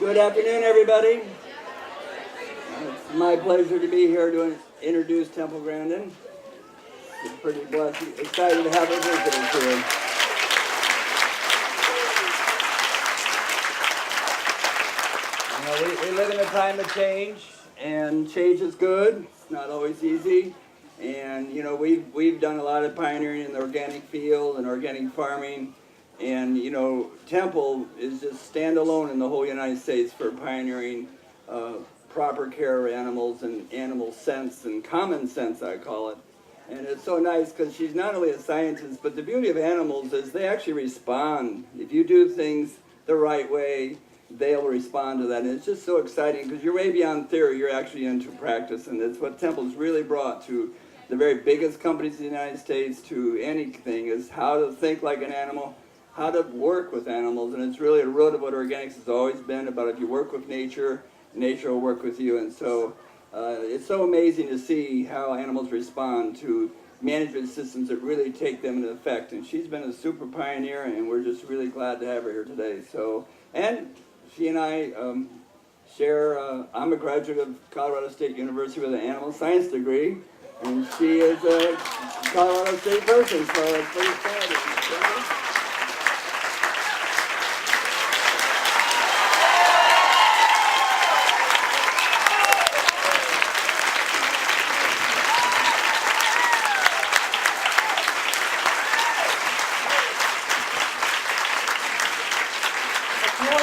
Good afternoon, everybody. It's my pleasure to be here to introduce Temple Grandin. It's pretty blessed, excited to have our visitors here. We live in a time of change, and change is good. It's not always easy. And we've done a lot of pioneering in the organic field and organic farming. And Temple is just standalone in the whole United States for pioneering proper care of animals and animal sense and common sense, I call it. And it's so nice because she's not only a scientist, but the beauty of animals is they actually respond. If you do things the right way, they'll respond to that. And it's just so exciting because you're way beyond theory, you're actually into practice. And it's what Temple's really brought to the very biggest companies in the United States, to anything, is how to think like an animal, how to work with animals. And it's really a root of what organics has always been about. If you work with nature, nature will work with you. And so it's so amazing to see how animals respond to management systems that really take them into effect. And she's been a super pioneer, and we're just really glad to have her here today. So, and she and I share, I'm a graduate of Colorado State University with an animal science degree, and she is a Colorado State person, so it's pretty exciting.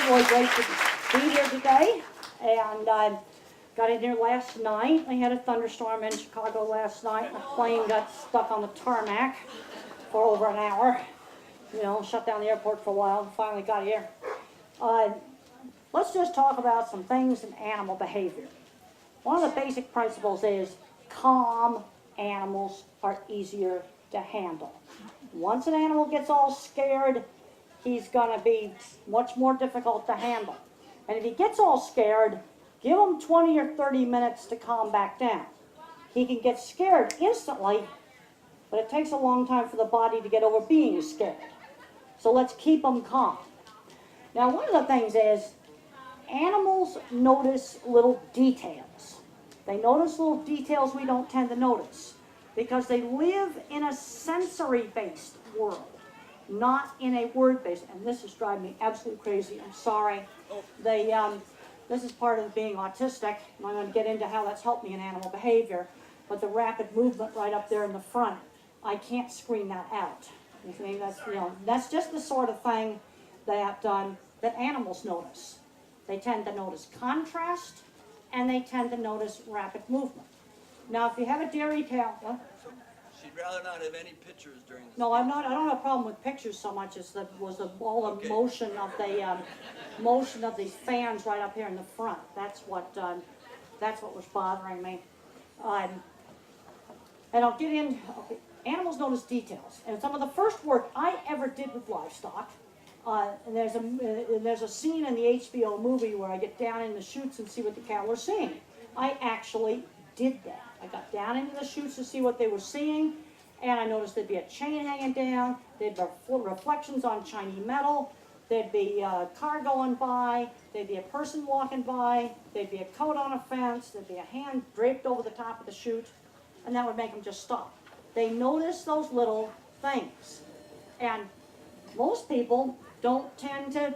Really great to be here today, and I got in here last night. I had a thunderstorm in Chicago last night. My plane got stuck on the tarmac for over an hour. Shut down the airport for a while and finally got here. Let's just talk about some things in animal behavior. One of the basic principles is calm animals are easier to handle. Once an animal gets all scared, he's going to be much more difficult to handle. And if he gets all scared, give him 20 or 30 minutes to calm back down. He can get scared instantly, but it takes a long time for the body to get over being scared. So let's keep him calm. Now, one of the things is animals notice little details. They notice little details we don't tend to notice because they live in a sensory-based world, not in a word-based. And this is driving me absolutely crazy. I'm sorry. This is part of being autistic, and I'm going to get into how that's helped me in animal behavior. But the rapid movement right up there in the front, I can't screen that out. You see, that's just the sort of thing that that animals notice. They tend to notice contrast, and they tend to notice rapid movement. Now, if you have a dairy cow, what? She'd rather not have any pictures during this. No, I'm not. I don't have a problem with pictures so much as all the motion of these fans right up here in the front. That's what was bothering me. And I'll get in. Okay, animals notice details, and some of the first work I ever did with livestock. And there's a scene in the HBO movie where I get down in the chutes and see what the cattle are seeing. I actually did that. I got down into the chutes to see what they were seeing, and I noticed there'd be a chain hanging down, there'd be reflections on shiny metal, there'd be a car going by, there'd be a person walking by, there'd be a coat on a fence, there'd be a hand draped over the top of the chute, and that would make them just stop. They notice those little things, and most people don't tend to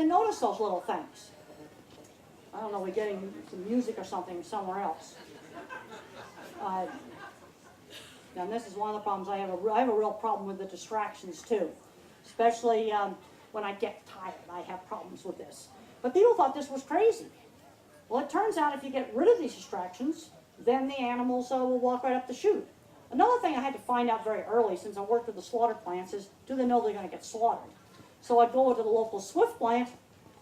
notice those little things. I don't know, we're getting some music or something somewhere else. And this is one of the problems I have. I have a real problem with the distractions too, especially when I get tired. I have problems with this. But people thought this was crazy. Well, it turns out if you get rid of these distractions, then the animals will walk right up the chute. Another thing I had to find out very early, since I worked with the slaughter plants, is do they know they're going to get slaughtered? So I'd go to the local Swift plant,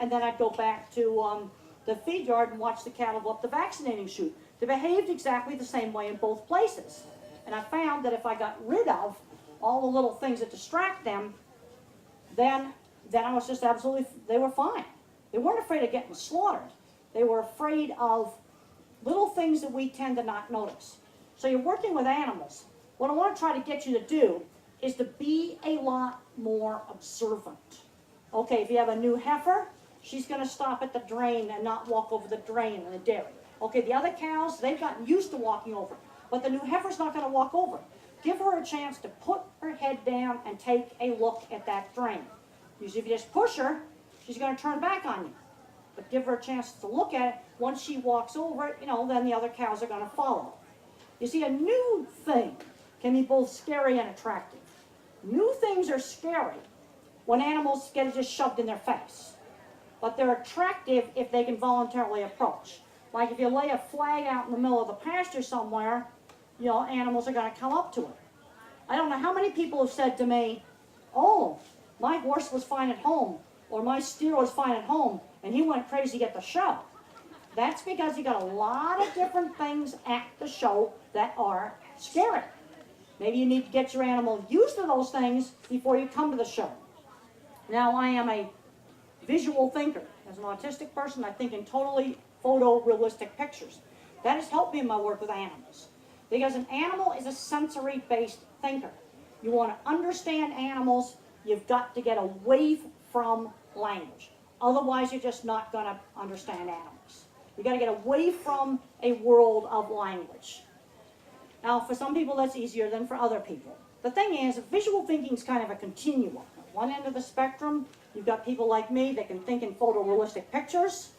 and then I'd go back to the feed yard and watch the cattle go up the vaccinating chute. They behaved exactly the same way in both places. And I found that if I got rid of all the little things that distract them, then I was just absolutely, they were fine. They weren't afraid of getting slaughtered. They were afraid of little things that we tend to not notice. So you're working with animals. What I want to try to get you to do is to be a lot more observant. Okay, if you have a new heifer, she's going to stop at the drain and not walk over the drain in the dairy. Okay, the other cows, they've gotten used to walking over, but the new heifer's not going to walk over. Give her a chance to put her head down and take a look at that drain. Usually if you just push her, she's going to turn back on you. But give her a chance to look at it. Once she walks over it, then the other cows are going to follow. You see, a new thing can be both scary and attractive. New things are scary when animals get it just shoved in their face. But they're attractive if they can voluntarily approach. Like if you lay a flag out in the middle of the pasture somewhere, animals are going to come up to it. I don't know how many people have said to me, oh, my horse was fine at home, or my steer was fine at home, and he went crazy at the show. That's because you got a lot of different things at the show that are scary. Maybe you need to get your animal used to those things before you come to the show. Now, I am a visual thinker. As an autistic person, I think in totally photorealistic pictures. That has helped me in my work with animals. Because an animal is a sensory-based thinker. You want to understand animals, you've got to get away from language. Otherwise, you're just not going to understand animals. You've got to get away from a world of language. Now, for some people, that's easier than for other people. The thing is, visual thinking is kind of a continuum. At one end of the spectrum, you've got people like me that can think in photorealistic pictures,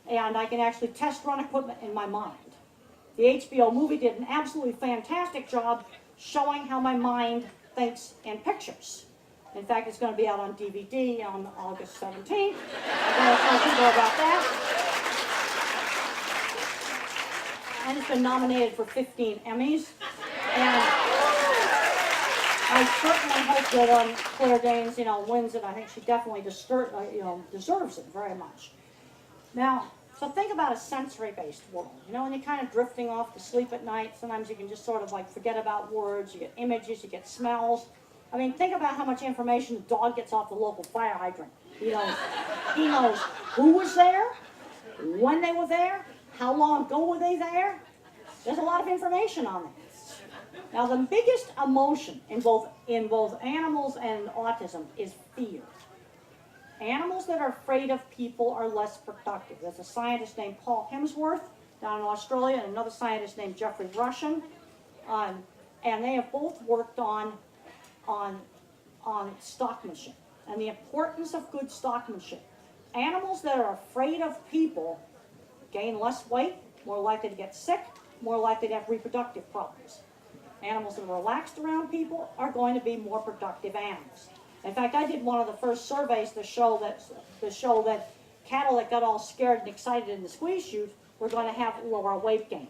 and I can actually test run equipment in my mind. The HBO movie did an absolutely fantastic job showing how my mind thinks in pictures. In fact, it's going to be out on DVD on August 17th. I'm going to tell people about that. And it's been nominated for 15 Emmys. And I certainly hope that Claire Danes, wins it. I think she definitely deserves it very much. Now, so think about a sensory-based world. When you're kind of drifting off to sleep at night, sometimes you can just sort of like forget about words. You get images, you get smells. I mean, think about how much information the dog gets off the local fire hydrant. He knows who was there, when they were there, how long ago were they there. There's a lot of information on this. Now, the biggest emotion in both animals and autism is fear. Animals that are afraid of people are less productive. There's a scientist named Paul Hemsworth down in Australia and another scientist named Jeffrey Russian. And they have both worked on stockmanship and the importance of good stockmanship. Animals that are afraid of people gain less weight, more likely to get sick, more likely to have reproductive problems. Animals that are relaxed around people are going to be more productive animals. In fact, I did one of the first surveys to show that cattle that got all scared and excited in the squeeze chute were going to have lower weight gain.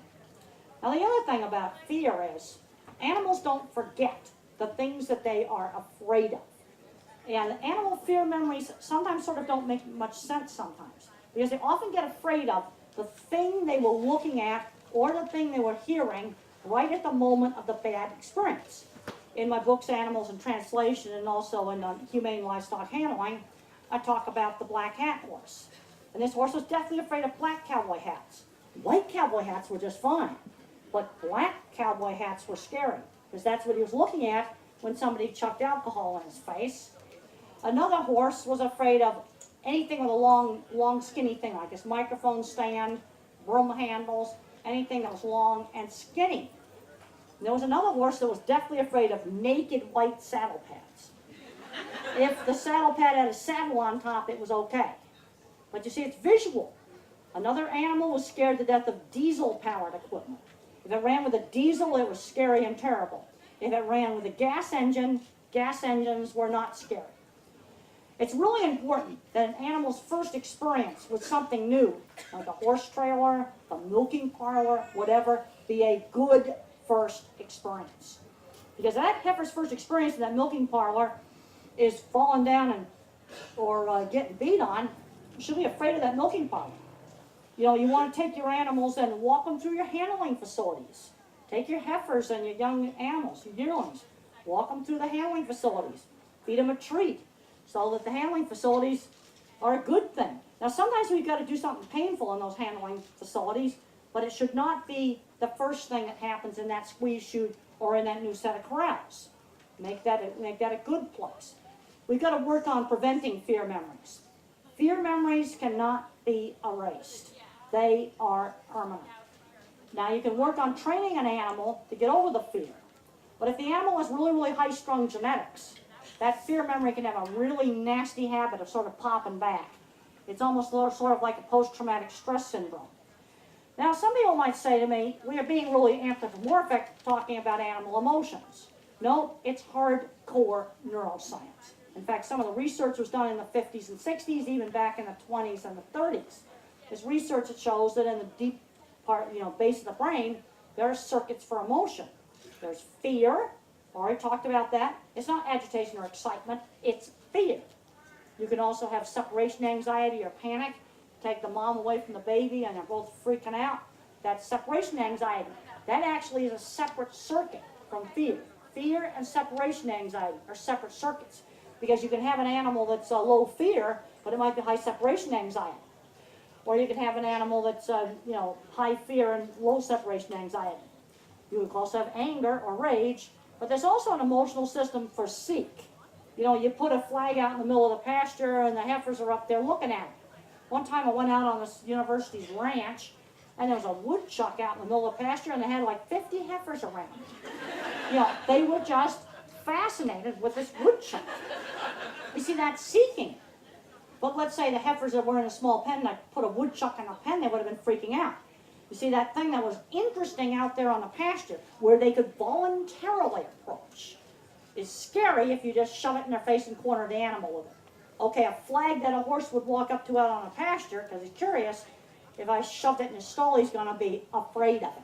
Now, the other thing about fear is animals don't forget the things that they are afraid of. And animal fear memories sometimes sort of don't make much sense sometimes, because they often get afraid of the thing they were looking at or the thing they were hearing right at the moment of the bad experience. In my books, Animals in Translation, and also in Humane Livestock Handling, I talk about the black hat horse. And this horse was definitely afraid of black cowboy hats. White cowboy hats were just fine, but black cowboy hats were scary, because that's what he was looking at when somebody chucked alcohol in his face. Another horse was afraid of anything with a long skinny thing, like this microphone stand, broom handles, anything that was long and skinny. And there was another horse that was definitely afraid of naked white saddle pads. If the saddle pad had a saddle on top, it was okay. But you see, it's visual. Another animal was scared to death of diesel-powered equipment. If it ran with a diesel, it was scary and terrible. If it ran with a gas engine, gas engines were not scary. It's really important that an animal's first experience with something new, like a horse trailer, a milking parlor, whatever, be a good first experience. Because that heifer's first experience in that milking parlor is falling down or getting beat on, you should be afraid of that milking parlor. You want to take your animals and walk them through your handling facilities. Take your heifers and your young animals, your yearlings, walk them through the handling facilities. Feed them a treat, so that the handling facilities are a good thing. Now, sometimes we've got to do something painful in those handling facilities, but it should not be the first thing that happens in that squeeze chute or in that new set of corrals. Make that a good place. We've got to work on preventing fear memories. Fear memories cannot be erased. They are permanent. Now you can work on training an animal to get over the fear. But if the animal has really, really high-strung genetics, that fear memory can have a really nasty habit of sort of popping back. It's almost sort of like a post-traumatic stress syndrome. Now some people might say to me, we are being really anthropomorphic talking about animal emotions. No, it's hardcore neuroscience. In fact, some of the research was done in the 50s and 60s, even back in the 20s and the 30s. There's research that shows that in the deep part, base of the brain, there are circuits for emotion. There's fear, already talked about that. It's not agitation or excitement, it's fear. You can also have separation anxiety or panic. Take the mom away from the baby and they're both freaking out. That's separation anxiety. That actually is a separate circuit from fear. Fear and separation anxiety are separate circuits. Because you can have an animal that's low fear, but it might be high separation anxiety. Or you can have an animal that's high fear and low separation anxiety. You can also have anger or rage, but there's also an emotional system for seek. You put a flag out in the middle of the pasture and the heifers are up there looking at it. One time I went out on this university's ranch and there was a woodchuck out in the middle of the pasture and they had like 50 heifers around. They were just fascinated with this woodchuck. You see, that's seeking. But let's say the heifers that were in a small pen, and I put a woodchuck in a pen, they would have been freaking out. You see, that thing that was interesting out there on the pasture, where they could voluntarily approach, is scary if you just shove it in their face and corner the animal with it. Okay, a flag that a horse would walk up to out on a pasture, because he's curious, if I shoved it in his stall, he's going to be afraid of it.